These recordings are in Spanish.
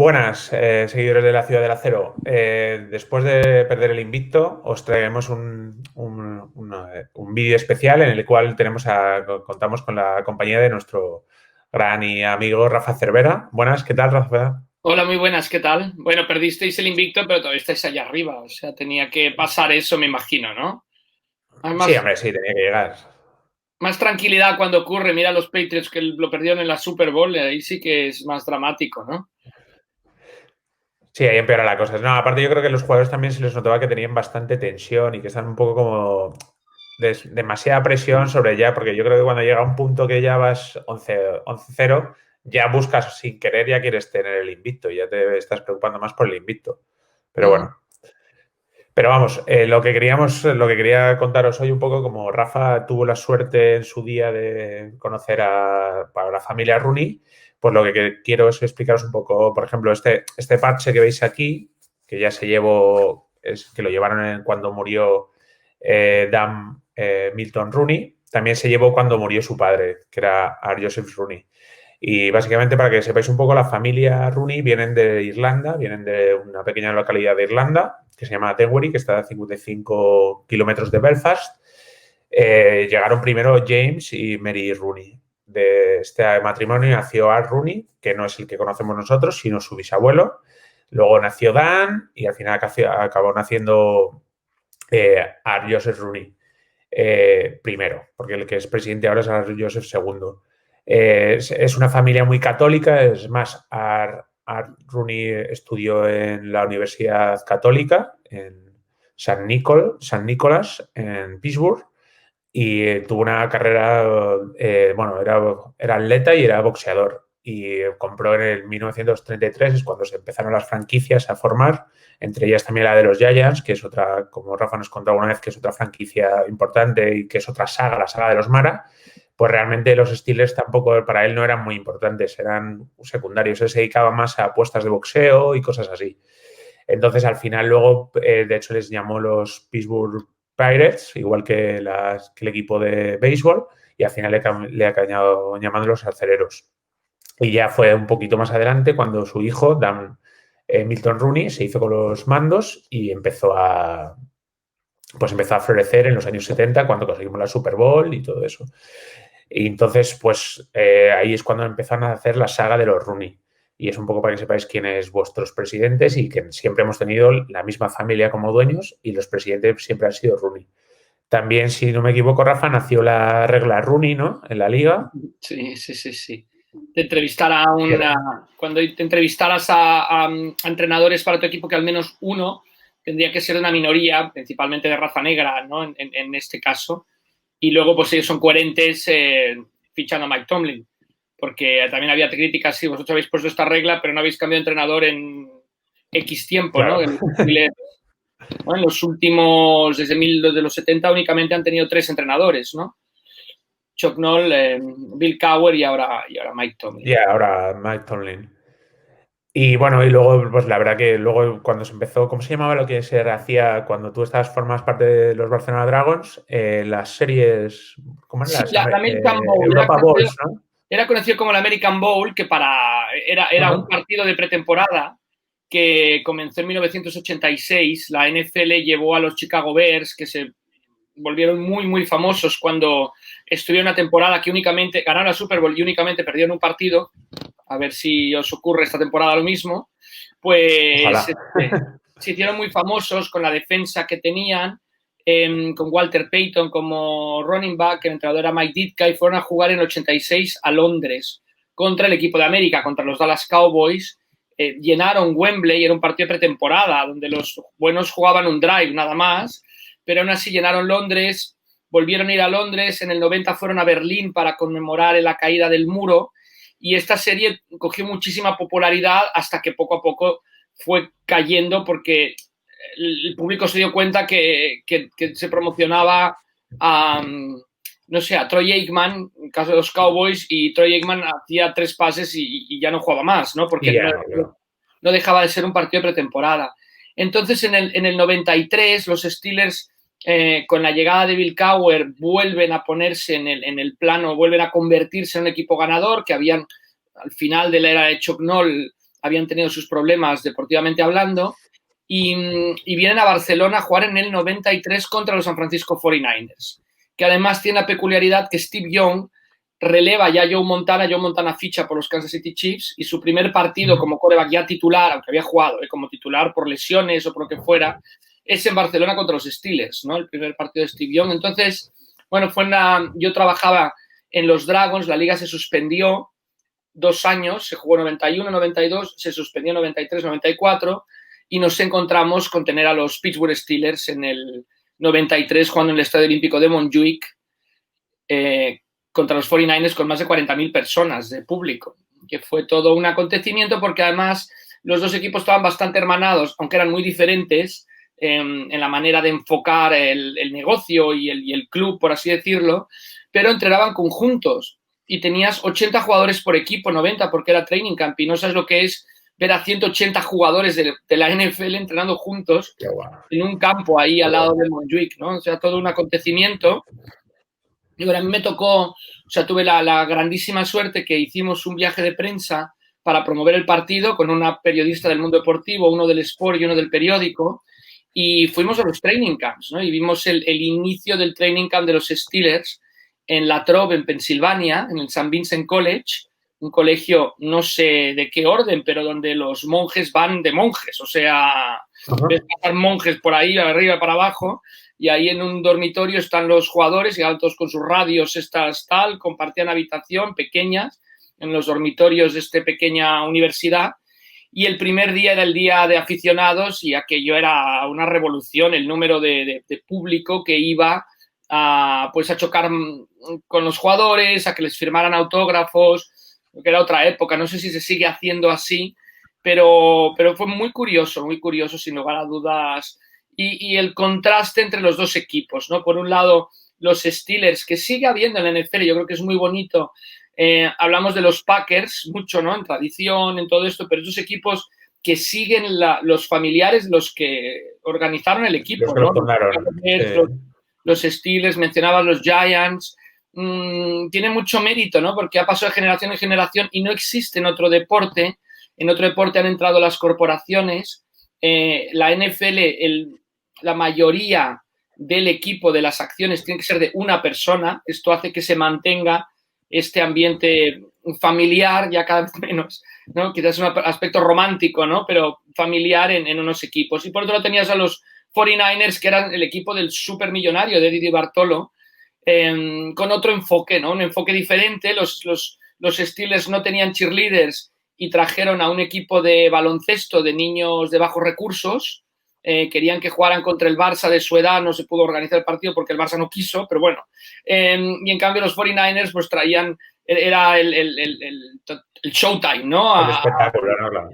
Buenas, seguidores de la Ciudad del Acero. Después de perder el invicto, os traemos un vídeo especial en el cual contamos con la compañía de nuestro gran y amigo Rafa Cervera. Buenas, ¿qué tal, Rafa? Hola, muy buenas, ¿qué tal? Bueno, perdisteis el invicto, pero todavía estáis allá arriba, o sea, tenía que pasar eso, me imagino, ¿no? Hay Sí, más, hombre, sí, tenía que llegar. más tranquilidad cuando ocurre, mira los Patriots que lo perdieron en la Super Bowl, ahí sí que es más dramático, ¿no? Sí, ahí empeora la cosa. No, aparte yo creo que los jugadores también se les notaba que tenían bastante tensión y que están un poco como demasiada presión sobre ya, porque yo creo que cuando llega un punto que ya vas 11-0, ya buscas sin querer, ya quieres tener el invicto, ya te estás preocupando más por el invicto. Pero Ujú. bueno. Pero vamos, lo que quería contaros hoy un poco, como Rafa tuvo la suerte en su día de conocer para la familia Rooney, pues lo que quiero es explicaros un poco, por ejemplo, este parche que veis aquí, que ya se llevó, es que lo llevaron cuando murió Dan Milton Rooney, también se llevó cuando murió su padre, que era Art Joseph Rooney. Y básicamente, para que sepáis un poco, la familia Rooney vienen de Irlanda, vienen de una pequeña localidad de Irlanda que se llama Tenbury, que está a 55 kilómetros de Belfast. Llegaron primero James y Mary Rooney. De este matrimonio nació Art Rooney, que no es el que conocemos nosotros, sino su bisabuelo. Luego nació Dan y al final acabó naciendo Art Joseph Rooney primero, porque el que es presidente ahora es Art Joseph II. Es una familia muy católica, es más, Art Rooney estudió en la Universidad Católica, en San Nicolás, en Pittsburgh, y tuvo una carrera, bueno, era atleta y era boxeador. Y compró en el 1933, es cuando se empezaron las franquicias a formar, entre ellas también la de los Giants, que es otra, como Rafa nos contó una vez, que es otra franquicia importante y que es otra saga, la saga de los Mara. Pues realmente los Steelers tampoco para él no eran muy importantes, eran secundarios. Él se dedicaba más a apuestas de boxeo y cosas así. Entonces, al final, luego, de hecho, les llamó los Pittsburgh Pirates, igual que, que el equipo de béisbol, y al final le acabó llamando los aceleros. Y ya fue un poquito más adelante cuando su hijo, Dan Milton Rooney, se hizo con los mandos y empezó a florecer en los años 70 cuando conseguimos la Super Bowl y todo eso. Y entonces, pues ahí es cuando empezaron a hacer la saga de los Rooney. Y es un poco para que sepáis quiénes vuestros presidentes y que siempre hemos tenido la misma familia como dueños y los presidentes siempre han sido Rooney. También, si no me equivoco, Rafa, nació la regla Rooney, ¿no? En la liga. Sí, sí, sí, sí. De entrevistar a cuando te entrevistaras a entrenadores para tu equipo, que al menos uno tendría que ser una minoría, principalmente de raza negra, ¿no? En este caso. Y luego, pues ellos son coherentes fichando a Mike Tomlin, porque también había críticas, sí, vosotros habéis puesto esta regla, pero no habéis cambiado de entrenador en X tiempo, ¿no? Claro. En los últimos, desde los 70 únicamente han tenido 3 entrenadores, ¿no? Chuck Noll, Bill Cowher y ahora Mike Tomlin. Y ahora Mike Tomlin. Y bueno, y luego, pues la verdad que luego cuando se empezó, ¿cómo se llamaba lo que se hacía cuando tú formas parte de los Barcelona Dragons? Las series, ¿cómo eran Sí, las? la American Bowl Europa Bowls, ¿no? era conocido como el American Bowl, que era un Ajá. partido de pretemporada que comenzó en 1986. La NFL llevó a los Chicago Bears, que se volvieron muy, muy famosos cuando estuvieron una temporada que únicamente ganaron la Super Bowl y únicamente perdieron un partido. A ver si os ocurre esta temporada lo mismo. Pues Ojalá. se hicieron muy famosos con la defensa que tenían, con Walter Payton como running back, el entrenador era Mike Ditka, y fueron a jugar en el 86 a Londres contra el equipo de América, contra los Dallas Cowboys. Llenaron Wembley, era un partido de pretemporada donde los buenos jugaban un drive nada más, pero aún así llenaron Londres, volvieron a ir a Londres, en el 90 fueron a Berlín para conmemorar la caída del muro, y esta serie cogió muchísima popularidad hasta que poco a poco fue cayendo porque el público se dio cuenta que se promocionaba a, no sé, a Troy Aikman, en caso de los Cowboys, y Troy Aikman hacía 3 pases y ya no jugaba más, ¿no? Porque Y ya no, claro. no dejaba de ser un partido de pretemporada. Entonces, en el 93, los Steelers, con la llegada de Bill Cowher, vuelven a ponerse en el plano, vuelven a convertirse en un equipo ganador, que habían, al final de la era de Chuck Noll, habían tenido sus problemas deportivamente hablando, y vienen a Barcelona a jugar en el 93 contra los San Francisco 49ers, que además tiene la peculiaridad que Steve Young releva ya a Joe Montana ficha por los Kansas City Chiefs, y su primer partido como quarterback ya titular, aunque había jugado como titular por lesiones o por lo que fuera, es en Barcelona contra los Steelers, ¿no? El primer partido de Steve Young. Entonces, bueno, yo trabajaba en los Dragons, la liga se suspendió 2 años, se jugó 91, 92, se suspendió 93, 94, y nos encontramos con tener a los Pittsburgh Steelers en el 93 jugando en el Estadio Olímpico de Montjuic contra los 49ers con más de 40.000 personas de público, que fue todo un acontecimiento porque además los dos equipos estaban bastante hermanados, aunque eran muy diferentes en la manera de enfocar el negocio y el club, por así decirlo, pero entrenaban conjuntos y tenías 80 jugadores por equipo, 90 porque era training camp, y no sabes lo que es ver a 180 jugadores de la NFL entrenando juntos en un campo ahí al lado de Montjuic, ¿no? O sea, todo un acontecimiento. Y bueno, a mí me tocó, o sea, tuve la grandísima suerte que hicimos un viaje de prensa para promover el partido con una periodista del mundo deportivo, uno del Sport y uno del periódico, y fuimos a los training camps, ¿no? Y vimos el inicio del training camp de los Steelers en La Trobe, en Pensilvania, en el St. Vincent College, un colegio no sé de qué orden, pero donde los monjes van de monjes, o sea, ves pasar monjes por ahí, arriba para abajo, y ahí en un dormitorio están los jugadores, y todos con sus radios tal, compartían habitación pequeñas en los dormitorios de esta pequeña universidad, y el primer día era el día de aficionados, y aquello era una revolución, el número de público que iba pues a chocar con los jugadores, a que les firmaran autógrafos, que era otra época, no sé si se sigue haciendo así, pero fue muy curioso, sin lugar a dudas, y el contraste entre los dos equipos, ¿no? Por un lado, los Steelers, que sigue habiendo en la NFL, yo creo que es muy bonito, hablamos de los Packers mucho, ¿no? En tradición, en todo esto, pero esos equipos que siguen los familiares, los que organizaron el equipo, los que ¿no? lo fundaron. Los Steelers, mencionabas los Giants, tiene mucho mérito, ¿no? Porque ha pasado de generación en generación y no existe en otro deporte. En otro deporte han entrado las corporaciones. La NFL, la mayoría del equipo de las acciones tiene que ser de una persona. Esto hace que se mantenga este ambiente familiar, ya cada vez menos, ¿no? Quizás un aspecto romántico, ¿no? Pero familiar en unos equipos. Y por otro lado tenías a los 49ers, que eran el equipo del supermillonario de Eddie Bartolo, con otro enfoque, ¿no? Un enfoque diferente. Los Steelers no tenían cheerleaders y trajeron a un equipo de baloncesto de niños de bajos recursos. Querían que jugaran contra el Barça de su edad, no se pudo organizar el partido porque el Barça no quiso, pero bueno. Y en cambio los 49ers pues traían, era el showtime, ¿no? El espectáculo, ¿no? Claro.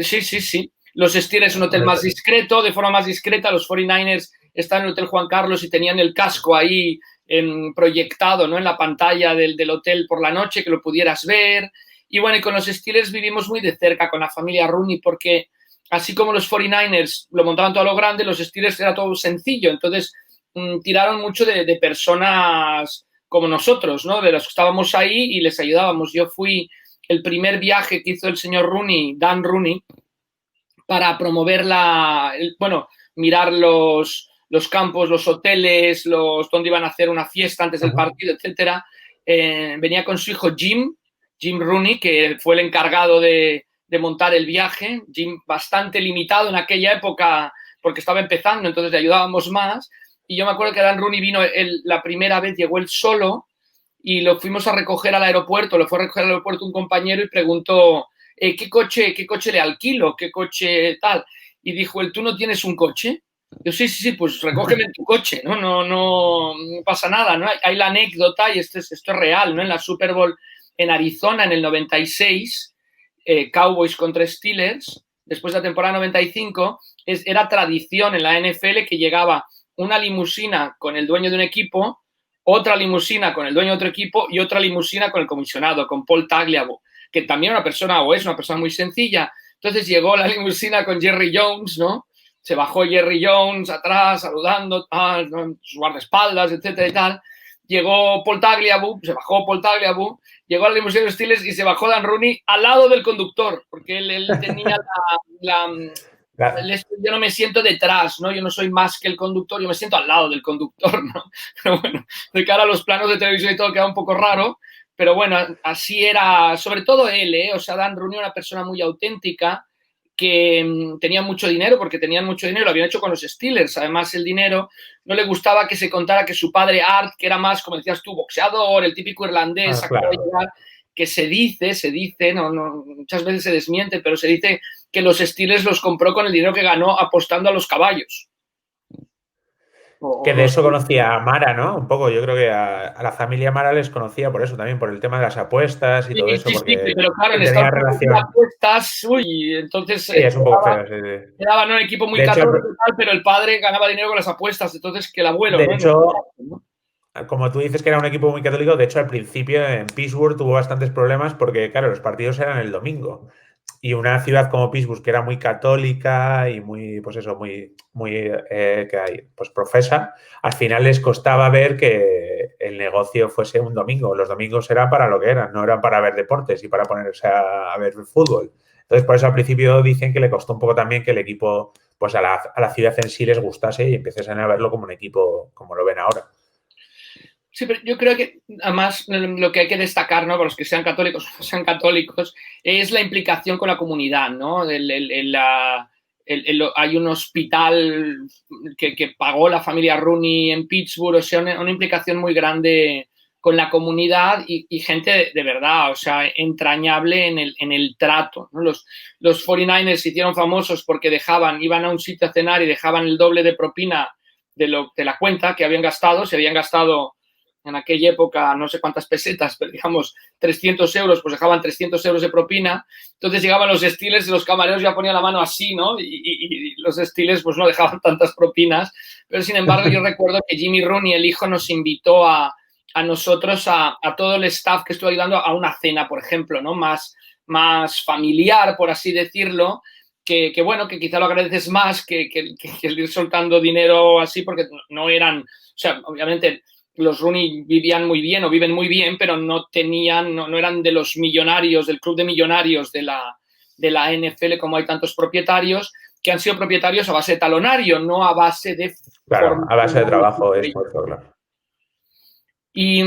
Sí. Los Steelers es un hotel más discreto, de forma más discreta. Los 49ers están en el Hotel Juan Carlos y tenían el casco ahí proyectado, ¿no? En la pantalla del hotel por la noche, que lo pudieras ver. Y bueno, y con los Steelers vivimos muy de cerca con la familia Rooney, porque así como los 49ers lo montaban todo a lo grande, los Steelers era todo sencillo. Entonces tiraron mucho de personas como nosotros, ¿no? De los que estábamos ahí y les ayudábamos. Yo fui el primer viaje que hizo el señor Rooney, Dan Rooney, para promover mirar los campos, los hoteles, donde iban a hacer una fiesta antes del partido, etcétera. Venía con su hijo Jim Rooney, que fue el encargado de montar el viaje. Jim bastante limitado en aquella época porque estaba empezando, entonces le ayudábamos más. Y yo me acuerdo que Dan Rooney vino la primera vez, llegó él solo y lo fuimos a recoger al aeropuerto. Lo fue a recoger al aeropuerto un compañero y preguntó: ¿qué coche le alquilo? ¿Qué coche tal? Y dijo él: ¿tú no tienes un coche? Yo, sí, pues recógeme en tu coche, ¿no? No pasa nada, ¿no? Hay la anécdota, y esto es real, ¿no? En la Super Bowl en Arizona en el 96, Cowboys contra Steelers, después de la temporada 95, era tradición en la NFL que llegaba una limusina con el dueño de un equipo, otra limusina con el dueño de otro equipo y otra limusina con el comisionado, con Paul Tagliabue, que también es una persona muy sencilla. Entonces llegó la limusina con Jerry Jones, ¿no? Se bajó Jerry Jones atrás, saludando, sus guardaespaldas, etcétera y tal. llegó Paul Tagliabue, se bajó Paul Tagliabue, llegó a la limusina de los Steelers y se bajó Dan Rooney al lado del conductor, porque él tenía yo no me siento detrás, ¿no? Yo no soy más que el conductor, yo me siento al lado del conductor, ¿no? Pero bueno, de cara a los planos de televisión y todo queda un poco raro, pero bueno, así era, sobre todo él, ¿eh? O sea, Dan Rooney, una persona muy auténtica, que tenía mucho dinero, porque tenían mucho dinero, lo habían hecho con los Steelers, además el dinero, no le gustaba que se contara que su padre Art, que era más, como decías tú, boxeador, el típico irlandés, claro. que se dice, muchas veces se desmiente, pero se dice que los Steelers los compró con el dinero que ganó apostando a los caballos. Que de eso conocía a Mara, ¿no? Un poco, yo creo que a la familia Mara les conocía por eso también, por el tema de las apuestas y todo eso, porque pero claro, en tenía Estados relación. Unidos apuestas, entonces Sí, es un poco feo. quedaban un equipo muy católico, pero el padre ganaba dinero con las apuestas, entonces que el abuelo, de ¿no? hecho, como tú dices que era un equipo muy católico, de hecho al principio en Pittsburgh tuvo bastantes problemas porque, claro, los partidos eran el domingo. Y una ciudad como Pittsburgh, que era muy católica y muy, pues eso, que hay, pues profesa, al final les costaba ver que el negocio fuese un domingo. Los domingos eran para lo que eran, no eran para ver deportes y para ponerse a ver fútbol. Entonces, por eso al principio dicen que le costó un poco también que el equipo, pues a la ciudad en sí les gustase y empiecen a verlo como un equipo como lo ven ahora. Sí, pero yo creo que además lo que hay que destacar, ¿no? Para los que sean católicos o no sean católicos, es la implicación con la comunidad, ¿no? Hay un hospital que pagó la familia Rooney en Pittsburgh, o sea, una implicación muy grande con la comunidad y gente de verdad, o sea, entrañable en el trato, ¿no? Los 49ers se hicieron famosos porque iban a un sitio a cenar y dejaban el doble de propina de la cuenta que habían gastado, se habían gastado en aquella época no sé cuántas pesetas, pero digamos 300 euros, pues dejaban 300 euros de propina. Entonces llegaban los Steelers y los camareros ya ponían la mano así, ¿no? Y los Steelers pues no dejaban tantas propinas. Pero sin embargo yo recuerdo que Jimmy Rooney, el hijo, nos invitó a nosotros, a todo el staff que estuvo ayudando a una cena, por ejemplo, ¿no? Más familiar, por así decirlo, que bueno, que quizá lo agradeces más que el ir soltando dinero así, porque no eran, o sea, obviamente los Rooney vivían muy bien o viven muy bien, pero no eran de los millonarios, del club de millonarios de la NFL, como hay tantos propietarios, que han sido propietarios a base de talonario, no a base de... Claro, a base de trabajo, esfuerzo, claro. Y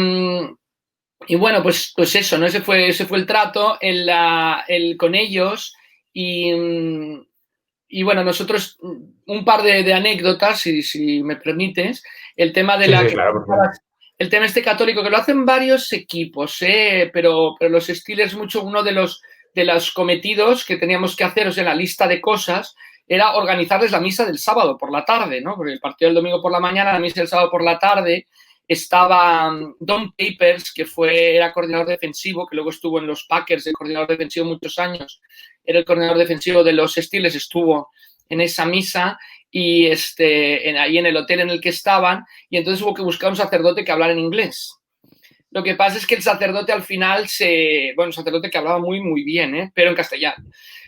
bueno, pues eso, ¿no? Ese fue el trato con ellos y bueno, nosotros, un par de anécdotas, si me permites, el tema de claro, el tema católico, que lo hacen varios equipos, pero los Steelers uno de los cometidos que teníamos que hacer, o sea, en la lista de cosas, era organizarles la misa del sábado por la tarde, ¿no? Porque el partido del domingo por la mañana, la misa del sábado por la tarde, estaba Don Papers, que era coordinador defensivo, que luego estuvo en los Packers, de coordinador defensivo muchos años, era el coordinador defensivo de los Steelers, estuvo en esa misa y ahí en el hotel en el que estaban, y entonces hubo que buscar un sacerdote que hablara en inglés. Lo que pasa es que el sacerdote al final un sacerdote que hablaba muy, muy bien, pero en castellano.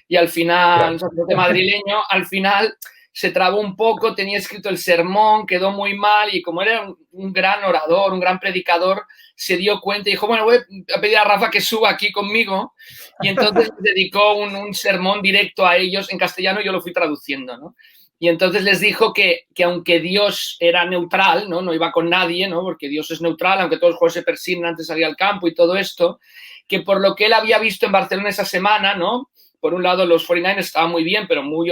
Y al final, un sacerdote madrileño, al final se trabó un poco, tenía escrito el sermón, quedó muy mal y como era un gran orador, un gran predicador, se dio cuenta y dijo, bueno, voy a pedir a Rafa que suba aquí conmigo y entonces dedicó un sermón directo a ellos en castellano y yo lo fui traduciendo, ¿no? Y entonces les dijo que aunque Dios era neutral, ¿no? No iba con nadie, ¿no? Porque Dios es neutral, aunque todos los jugadores se persignan antes de salir al campo y todo esto, que por lo que él había visto en Barcelona esa semana, ¿no? Por un lado, los 49ers estaban muy bien, pero muy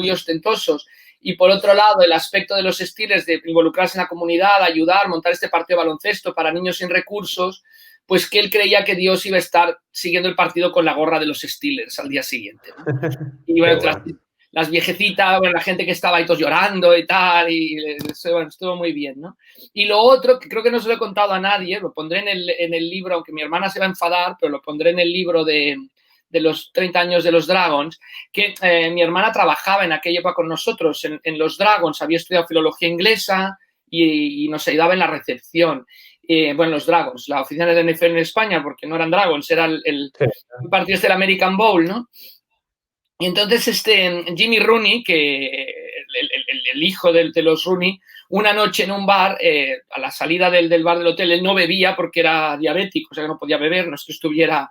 ostentosos. Y por otro lado, el aspecto de los Steelers de involucrarse en la comunidad, ayudar, montar este partido de baloncesto para niños sin recursos, pues que él creía que Dios iba a estar siguiendo el partido con la gorra de los Steelers al día siguiente, ¿no? Y bueno, las viejecitas, la gente que estaba ahí todos llorando y tal, y estuvo muy bien, ¿no? Y lo otro, que creo que no se lo he contado a nadie, lo pondré en el libro, aunque mi hermana se va a enfadar, pero lo pondré en el libro de los 30 años de los Dragons, que mi hermana trabajaba en aquella época con nosotros en los Dragons, había estudiado filología inglesa y nos ayudaba en la recepción. Bueno, los Dragons, la oficina de NFL en España, porque no eran Dragons, era el partido del American Bowl, ¿no? Y entonces Jimmy Rooney, que el hijo de los Rooney, una noche en un bar, a la salida del bar del hotel, él no bebía porque era diabético, o sea que no podía beber, no es que estuviera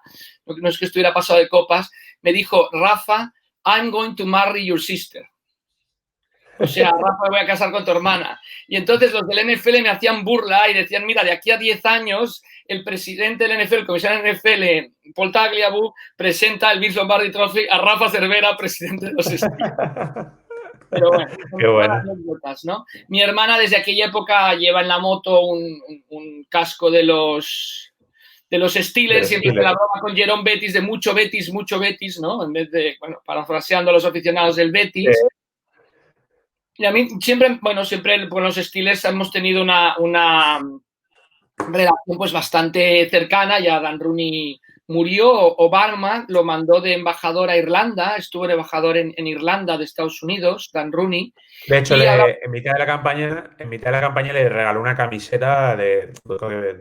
pasado de copas, me dijo, Rafa, I'm going to marry your sister. O sea, Rafa, me voy a casar con tu hermana. Y entonces los del NFL me hacían burla y decían, mira, de aquí a 10 años el presidente del NFL, el comisario del NFL, Paul Tagliabue, presenta el Vince Lombardi Trophy a Rafa Cervera, presidente de los Steelers. Pero bueno, Qué son las bueno. anécdotas, ¿no? Mi hermana desde aquella época lleva en la moto un casco de los Steelers, siempre hace la broma con Jerome Bettis de mucho Betis, ¿no? En vez de, bueno, parafraseando a los aficionados del Betis. Y a mí siempre con los Steelers hemos tenido una relación pues bastante cercana. Ya Dan Rooney murió, Obama lo mandó de embajador a Irlanda, estuvo de embajador en Irlanda de Estados Unidos, Dan Rooney. De hecho, ahora, en mitad de la campaña le regaló una camiseta de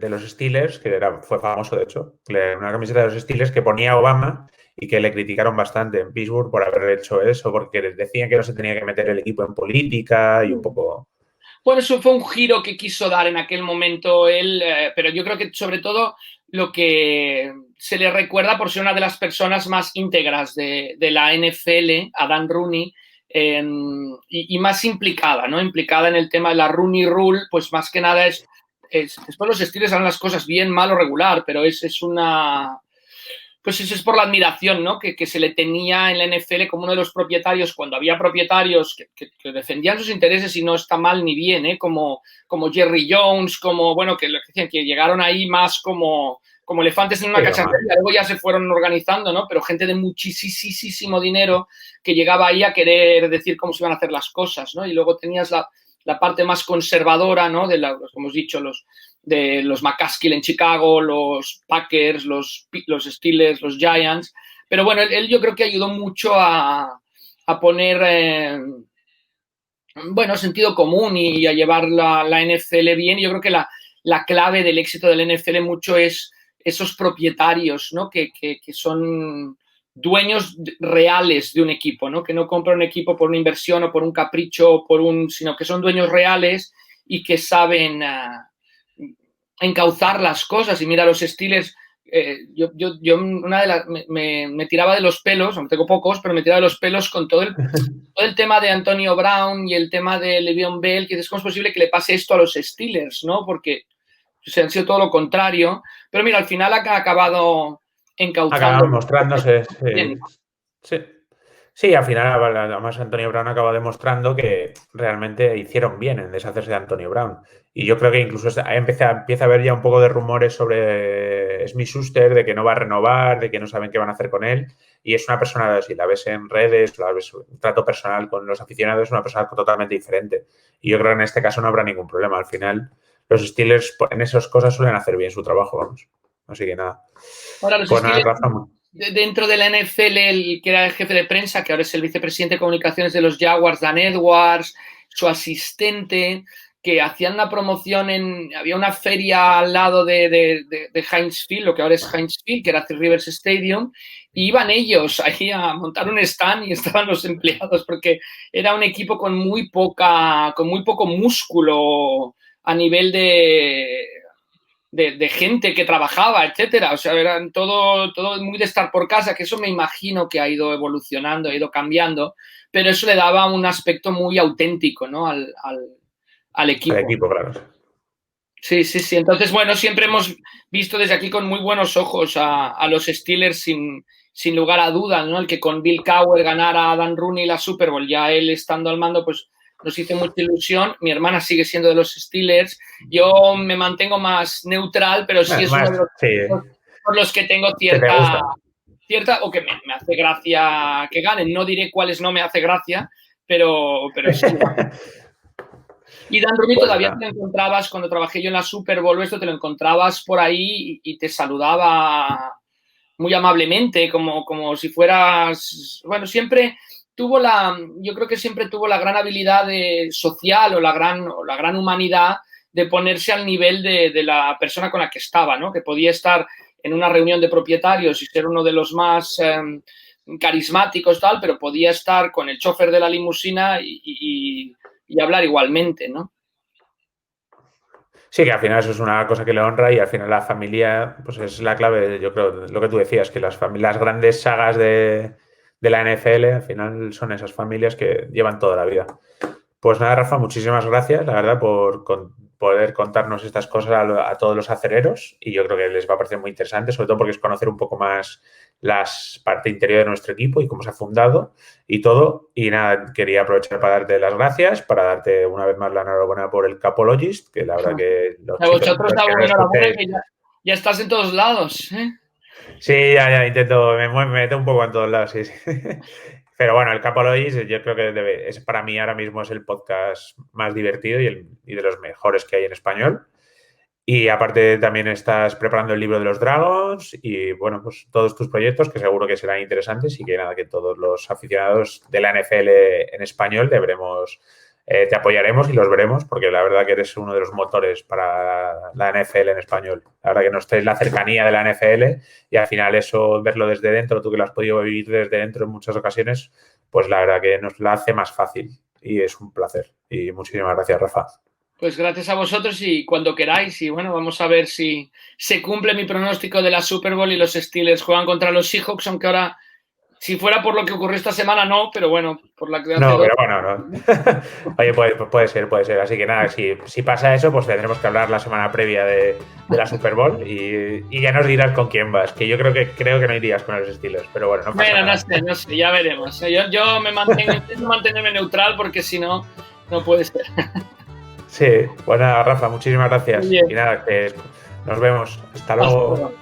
los Steelers, que fue famoso, de hecho, una camiseta de los Steelers que ponía Obama y que le criticaron bastante en Pittsburgh por haber hecho eso, porque decían que no se tenía que meter el equipo en política y un poco... Bueno, eso fue un giro que quiso dar en aquel momento él, pero yo creo que sobre todo lo que se le recuerda por ser una de las personas más íntegras de la NFL, a Dan Rooney, y más implicada, ¿no? Implicada en el tema de la Rooney Rule, pues más que nada después los Steelers harán las cosas bien, mal o regular, pero es una... Pues eso es por la admiración, ¿no? Que se le tenía en la NFL como uno de los propietarios, cuando había propietarios que defendían sus intereses y no está mal ni bien, ¿eh? Como Jerry Jones, bueno, que decían que llegaron ahí más como elefantes en una cacharrería, luego ya se fueron organizando, ¿no? Pero gente de muchísimo dinero que llegaba ahí a querer decir cómo se iban a hacer las cosas, ¿no? Y luego tenías la parte más conservadora, ¿no? Como hemos dicho, de los McCaskill en Chicago, los Packers, los Steelers, los Giants. Pero bueno, él yo creo que ayudó mucho a poner, bueno, sentido común y a llevar la NFL bien. Y yo creo que la clave del éxito del NFL mucho es esos propietarios, ¿no? Que son dueños reales de un equipo, ¿no? Que no compran un equipo por una inversión o por un capricho, sino que son dueños reales y que saben encauzar las cosas. Y mira, los Steelers, yo me tiraba de los pelos, aunque tengo pocos, pero me tiraba de los pelos con todo el tema de Antonio Brown y el tema de Le'Veon Bell, que es cómo es posible que le pase esto a los Steelers, ¿no? Porque han sido todo lo contrario. Pero mira, al final ha acabado encauzando. Acaban mostrándose. Sí. Sí, al final, además, Antonio Brown acaba demostrando que realmente hicieron bien en deshacerse de Antonio Brown. Y yo creo que incluso empieza a haber ya un poco de rumores sobre Smith Schuster, de que no va a renovar, de que no saben qué van a hacer con él. Y es una persona, si la ves en redes, la ves un trato personal con los aficionados, es una persona totalmente diferente. Y yo creo que en este caso no habrá ningún problema. Al final, los Steelers en esas cosas suelen hacer bien su trabajo, vamos. Así que nada. Ahora, los Pues nada, Steelers, Rafa, dentro de la NFL, el que era el jefe de prensa, que ahora es el vicepresidente de comunicaciones de los Jaguars, Dan Edwards, su asistente, que hacían una promoción había una feria al lado de Heinz Field, lo que ahora es Heinz Field, que era Three Rivers Stadium, y iban ellos ahí a montar un stand y estaban los empleados, porque era un equipo con muy poco músculo a nivel de gente que trabajaba, etcétera. O sea, eran todo muy de estar por casa, que eso me imagino que ha ido evolucionando, ha ido cambiando, pero eso le daba un aspecto muy auténtico, ¿no? al equipo. al equipo, claro. Sí. Entonces, bueno, siempre hemos visto desde aquí con muy buenos ojos a los Steelers sin lugar a dudas, ¿no? El que con Bill Cowher ganara a Dan Rooney la Super Bowl, ya él estando al mando, pues nos hizo mucha ilusión. Mi hermana sigue siendo de los Steelers. Yo me mantengo más neutral, pero sí es uno de los por los que tengo cierta o que me hace gracia que ganen. No diré cuáles no me hace gracia, pero sí. Y Dan Rooney todavía te lo encontrabas, cuando trabajé yo en la Super Bowl, esto te lo encontrabas por ahí y te saludaba muy amablemente, como si fueras... Bueno, yo creo que siempre tuvo la gran habilidad social o la gran humanidad de ponerse al nivel de la persona con la que estaba, ¿no? Que podía estar en una reunión de propietarios y ser uno de los más carismáticos, tal, pero podía estar con el chofer de la limusina y hablar igualmente, ¿no? Sí, que al final eso es una cosa que le honra y al final la familia, pues es la clave, yo creo, lo que tú decías, que las grandes sagas de la NFL al final son esas familias que llevan toda la vida. Pues nada, Rafa, muchísimas gracias, la verdad, por poder contarnos estas cosas a todos los acereros y yo creo que les va a parecer muy interesante, sobre todo porque es conocer un poco más la parte interior de nuestro equipo y cómo se ha fundado y todo. Y nada, quería aprovechar para darte las gracias, para darte una vez más la enhorabuena por el Capologist, que la verdad que los A chicos vosotros, los que nos enhorabuena, escuchéis. que ya estás en todos lados, ¿eh? Sí, ya intento, me meto un poco en todos lados, sí, sí. Pero bueno, el Capologist yo creo que es para mí ahora mismo es el podcast más divertido y de los mejores que hay en español. Y aparte también estás preparando el libro de los Dragons y bueno, pues todos tus proyectos que seguro que serán interesantes y que nada, que todos los aficionados de la NFL en español te apoyaremos y los veremos porque la verdad que eres uno de los motores para la NFL en español. La verdad que nos traes la cercanía de la NFL y al final eso, verlo desde dentro, tú que lo has podido vivir desde dentro en muchas ocasiones, pues la verdad que nos lo hace más fácil y es un placer. Y muchísimas gracias, Rafa. Pues gracias a vosotros y cuando queráis. Y bueno, vamos a ver si se cumple mi pronóstico de la Super Bowl y los Steelers juegan contra los Seahawks, aunque ahora, si fuera por lo que ocurrió esta semana, no, pero bueno, por la que hace No, dos. pero bueno, no. Oye, puede ser, puede ser. Así que nada, si pasa eso, pues tendremos que hablar la semana previa de la Super Bowl y ya nos dirás con quién vas. Que yo creo que no irías con los Steelers, pero bueno, no pasa nada. No sé, ya veremos. Yo me intento mantenerme neutral porque si no, no puede ser. Sí, bueno, Rafa, muchísimas gracias. Muy bien. Y nada, que nos vemos. Hasta luego.